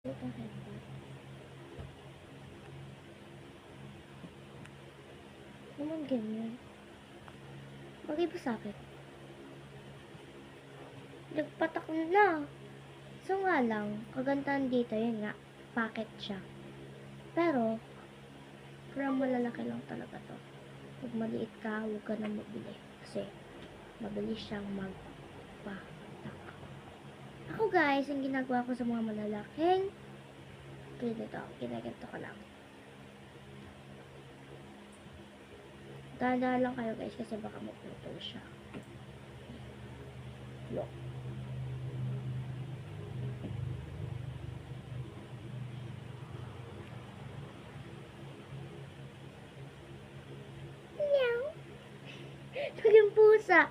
Naman ganyan. Bagay po sa akin. Nagpatak na. So nga lang, kagandahan dito, yun nga, packet siya. Pero, parang malalaki lang talaga to. Pag maliit ka, huwag ka na mabili. Kasi, mabilis siyang magpatak. Ako guys, ang ginagawa ko sa mga malalaking, ganito, ginaganto ko lang. Dahan-dahan lang kayo guys, kasi baka maputol siya. Look. Yung pusa.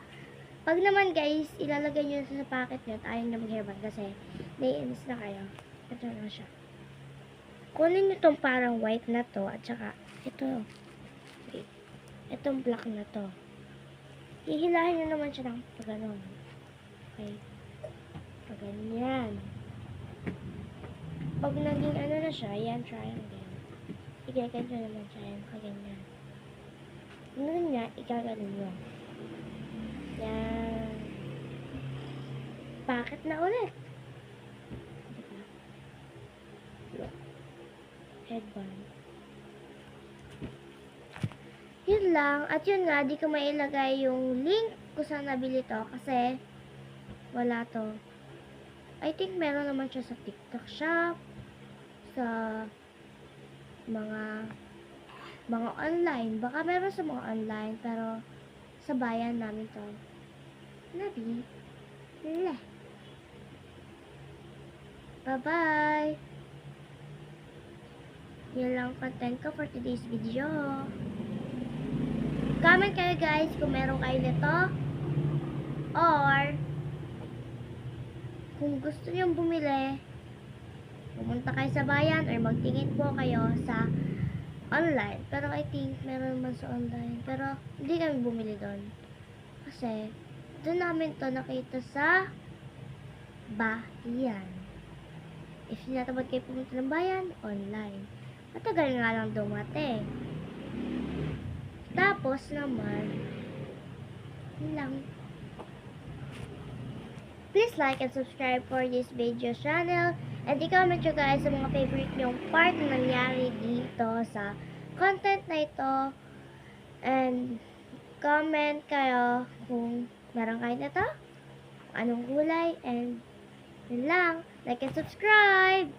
Pag naman guys, ilalagay nyo sa packet nyo at ayaw nyo mag-hairband kasi naiinis na kayo. Ito na siya. Kunin nyo tong parang white na to at saka ito. Wait. Itong black na to. Hihilahin nyo naman siya ng pag-ganon. Okay. Pag-ganyan. Pag naging ano na siya, yan, triangle. Igagan nyo naman siya, yan, pag-ganyan. Ganun nga, igaganon nyo. Yan. Packet na ulit. Diba? Headband. Yun lang. At yun nga, di ko mailagay yung link kung saan nabili to kasi wala to. I think meron naman siya sa TikTok shop, sa mga online. Baka meron sa mga online, pero sa bayan namin to. Nabi. Le. Bye-bye. Yan lang content ko for today's video. Comment kayo guys kung meron kayo nito. Or kung gusto nyo bumili, pumunta kayo sa bayan or magtingin po kayo sa online. Pero I think meron naman sa online. Pero hindi kami bumili doon. Kasi doon namin to nakita sa bayan. If tinatamad kayo pumunta ng bayan, online. Matagal nga lang dumating. Tapos naman, yun lang. Please like and subscribe for this video channel. And i-comment nyo guys sa mga favorite nyong part na nangyari dito sa content na ito. And comment kayo kung meron kayo na to, anong kulay, and yun lang. Like and subscribe!